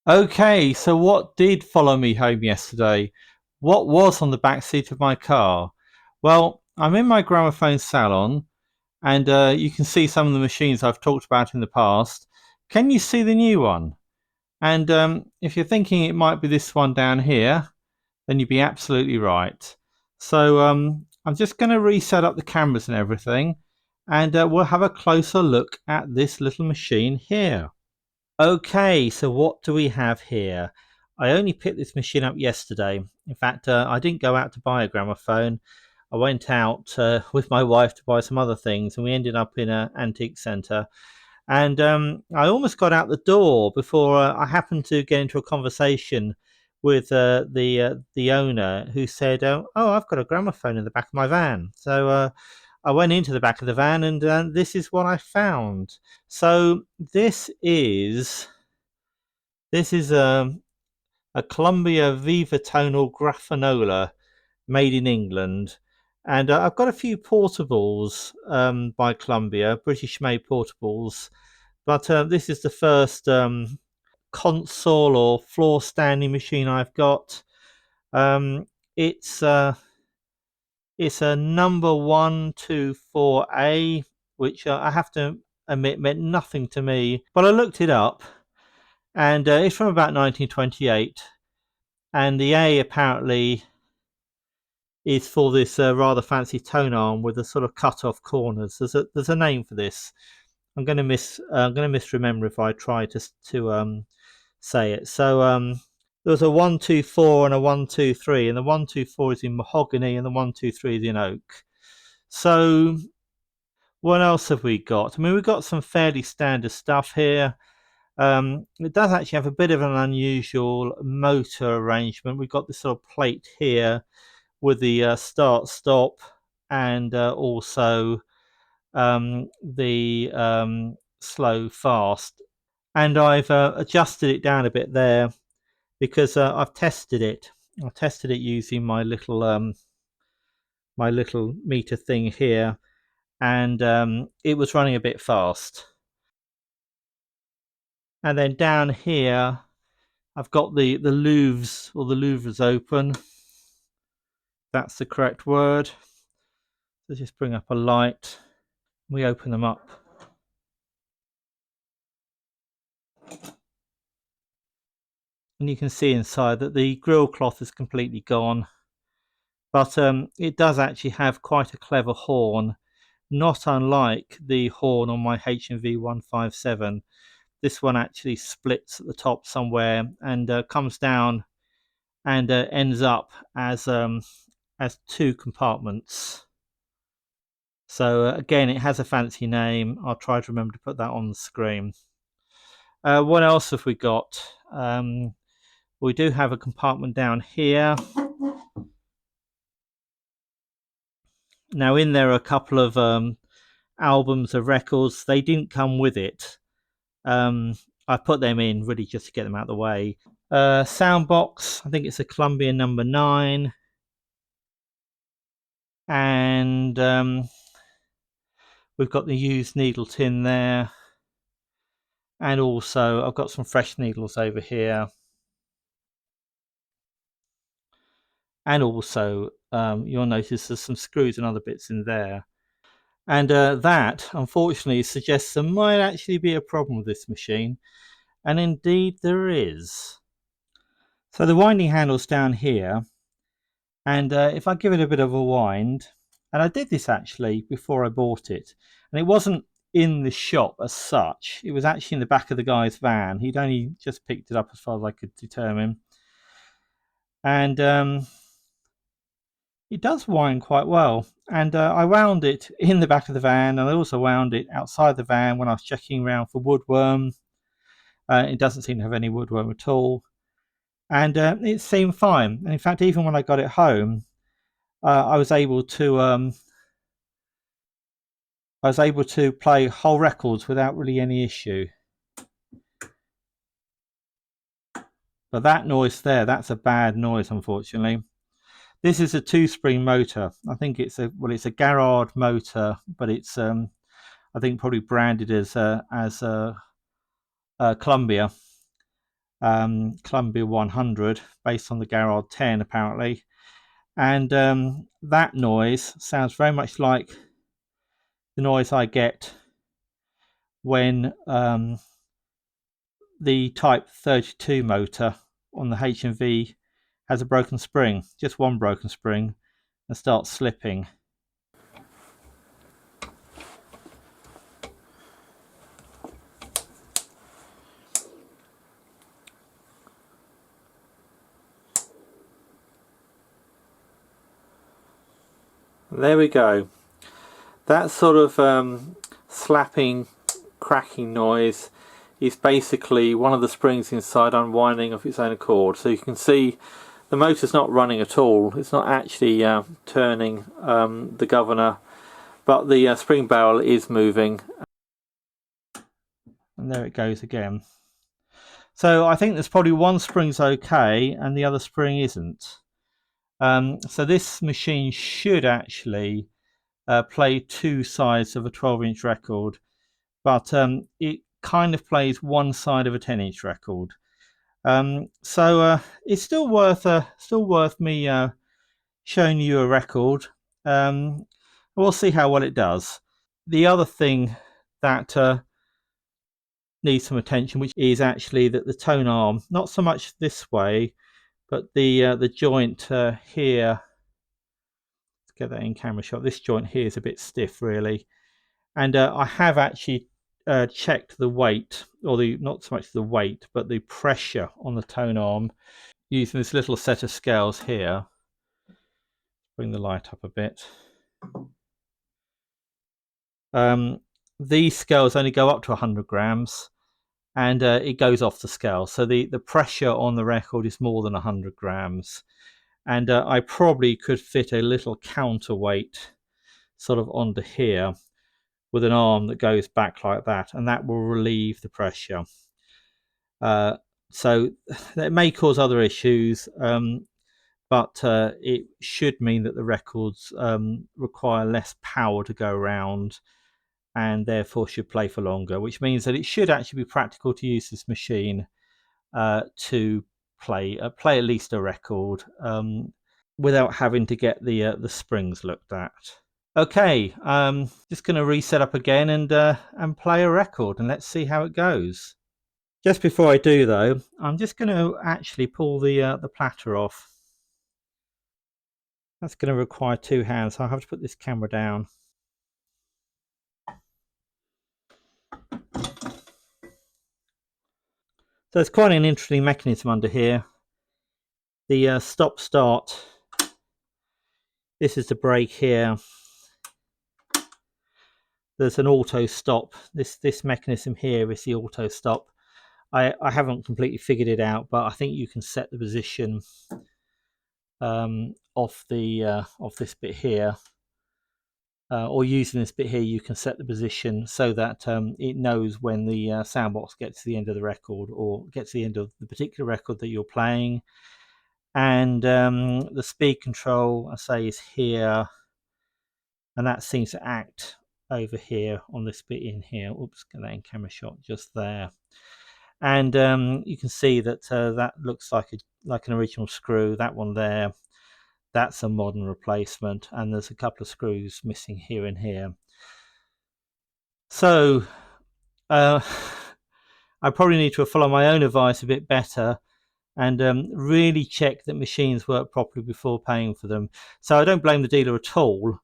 Okay, so what did follow me home yesterday? What was on the back seat of my car? Well, I'm in my gramophone salon, and you can see some of the machines I've talked about in the past. Can you see the new one? And if you're thinking it might be this one down here, then you'd be absolutely right. So I'm just going to reset up the cameras and everything, and we'll have a closer look at this little machine here. Okay, so what do we have here? I only picked this machine up yesterday. In fact, I didn't go out to buy a gramophone. I went out with my wife to buy some other things, and we ended up in an antique centre. And I almost got out the door before I happened to get into a conversation with the owner, who said, "Oh, I've got a gramophone in the back of my van." So I went into the back of the van, and this is what I found. So this is a Columbia viva-tonal grafonola made in England, and I've got a few portables by Columbia, British-made portables, but this is the first console or floor standing machine I've got. Um, it's uh, it's a number 124A, which I have to admit meant nothing to me, but I looked it up, and it's from about 1928, and the A apparently is for this rather fancy tone arm with the sort of cut off corners. There's a name for this. I'm going to misremember if I try to say it. So there was a 124 and a 123, and the 124 is in mahogany and the 123 is in oak. So what else have we got? I mean, we've got some fairly standard stuff here. It does actually have a bit of an unusual motor arrangement. We've got this sort of plate here with the start stop, and also the slow fast. And I've adjusted it down a bit there because I've tested it. I tested it using my little meter thing here, and it was running a bit fast. And then down here, I've got the louvres, or the louvres open. That's the correct word. So just bring up a light. We open them up, and you can see inside that the grill cloth is completely gone. But it does actually have quite a clever horn, not unlike the horn on my H&V 157. This one actually splits at the top somewhere and comes down and ends up as two compartments. So again, it has a fancy name. I'll try to remember to put that on the screen. What else have we got? We do have a compartment down here. Now in there are a couple of albums of records. They didn't come with it. I put them in really just to get them out of the way. Sound box, I think it's a Columbia number 9. And we've got the used needle tin there. And also I've got some fresh needles over here. And also you'll notice there's some screws and other bits in there. And that, unfortunately, suggests there might actually be a problem with this machine. And indeed there is. So the winding handle's down here. And if I give it a bit of a wind, and I did this actually before I bought it, and it wasn't in the shop as such, it was actually in the back of the guy's van. He'd only just picked it up as far as I could determine. And it does wind quite well. And I wound it in the back of the van, and I also wound it outside the van when I was checking around for woodworm. It doesn't seem to have any woodworm at all. And it seemed fine. And in fact, even when I got it home, I was able to play whole records without really any issue. But that noise there, that's a bad noise, unfortunately. This is a 2-spring motor. I think it's a Garrard motor, but it's I think probably branded as Columbia. Columbia 100 based on the Garrard 10 apparently, and that noise sounds very much like the noise I get when the Type 32 motor on the H&V has a broken spring, just one broken spring, and starts slipping. There we go. That sort of slapping, cracking noise is basically one of the springs inside unwinding of its own accord. So you can see the motor's not running at all. It's not actually turning the governor, but the spring barrel is moving. And there it goes again. So I think there's probably one spring's okay and the other spring isn't. So this machine should actually play two sides of a 12-inch record, but it kind of plays one side of a 10-inch record. So it's still worth me showing you a record. We'll see how well it does. The other thing that needs some attention, which is actually that the tone arm, not so much this way, but the joint here. Let's get that in camera shot. This joint here is a bit stiff, really, and I have actually checked the weight, or the not so much the weight, but the pressure on the tone arm using this little set of scales here. Bring the light up a bit. These scales only go up to 100 grams, and it goes off the scale. So the pressure on the record is more than 100 grams. And I probably could fit a little counterweight sort of onto here with an arm that goes back like that, and that will relieve the pressure. So it may cause other issues, but it should mean that the records require less power to go around and therefore should play for longer, which means that it should actually be practical to use this machine to play at least a record without having to get the springs looked at. Okay, just going to reset up again and play a record, and let's see how it goes. Just before I do though, I'm just going to actually pull the platter off. That's going to require two hands, so I'll have to put this camera down. So it's quite an interesting mechanism under here. The stop start, this is the brake here. There's an auto stop. This mechanism here is the auto stop. I haven't completely figured it out, but I think you can set the position of this bit here, or using this bit here, you can set the position so that it knows when the soundbox gets to the end of the record, or gets to the end of the particular record that you're playing. And the speed control, I say, is here, and that seems to act over here on this bit in here. Oops, get that in camera shot just there. And you can see that that looks like an original screw. That one there, that's a modern replacement, and there's a couple of screws missing here and here. So I probably need to follow my own advice a bit better and really check that machines work properly before paying for them. So I don't blame the dealer at all.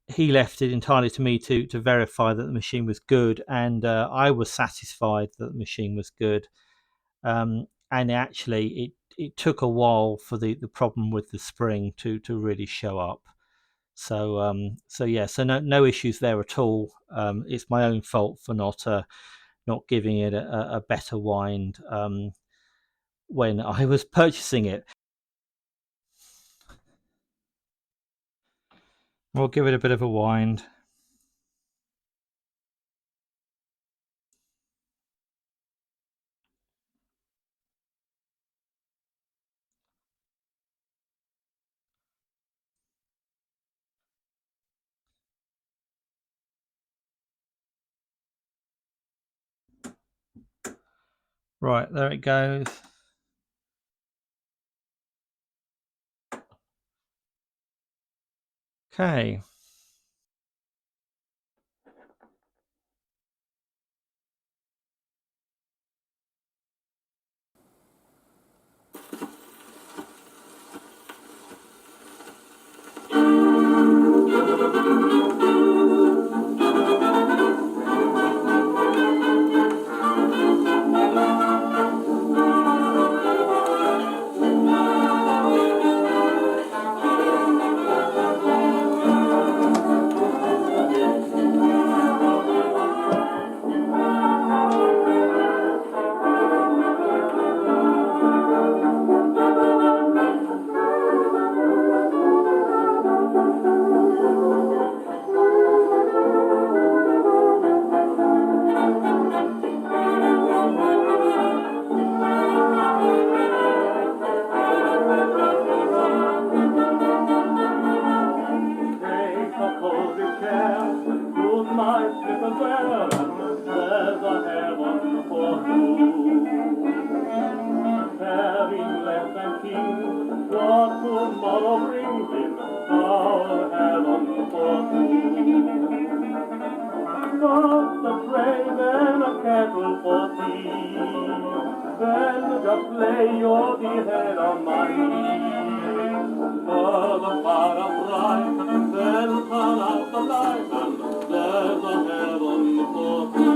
He left it entirely to me to verify that the machine was good, and I was satisfied that the machine was good. And actually, it took a while for the problem with the spring to really show up. So so no issues there at all. It's my own fault for not giving it a better wind when I was purchasing it. We'll give it a bit of a wind. Right, there it goes. Okay. What tomorrow brings in our heaven for two. Just a train and a kettle for tea. Then just lay your dear head on my knee. For the fire bright, then turn out the light, and there's a heaven for two.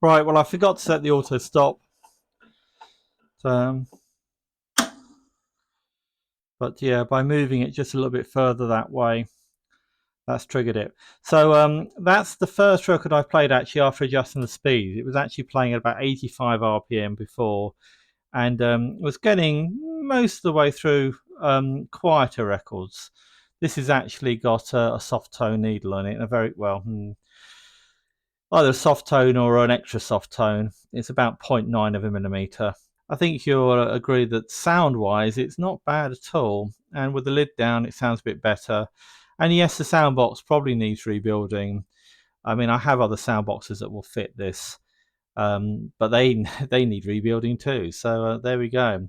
Right, well, I forgot to set the auto stop. Um, but yeah, by moving it just a little bit further that way, that's triggered it. So that's the first record I played actually after adjusting the speed. It was actually playing at about 85 RPM before, and was getting most of the way through quieter records. This has actually got a soft tone needle on it, and a very well, either a soft tone or an extra soft tone. It's about 0.9 of a millimeter. I think you'll agree that sound-wise, it's not bad at all. And with the lid down, it sounds a bit better. And yes, the sound box probably needs rebuilding. I mean, I have other sound boxes that will fit this, but they they need rebuilding too. So there we go.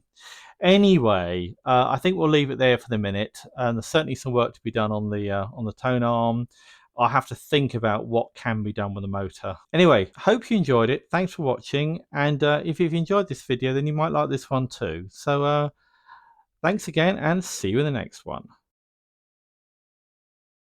Anyway, I think we'll leave it there for the minute. There's certainly some work to be done on the tone arm. I'll have to think about what can be done with the motor. Anyway, hope you enjoyed it. Thanks for watching. And if you've enjoyed this video, then you might like this one too. So thanks again and see you in the next one.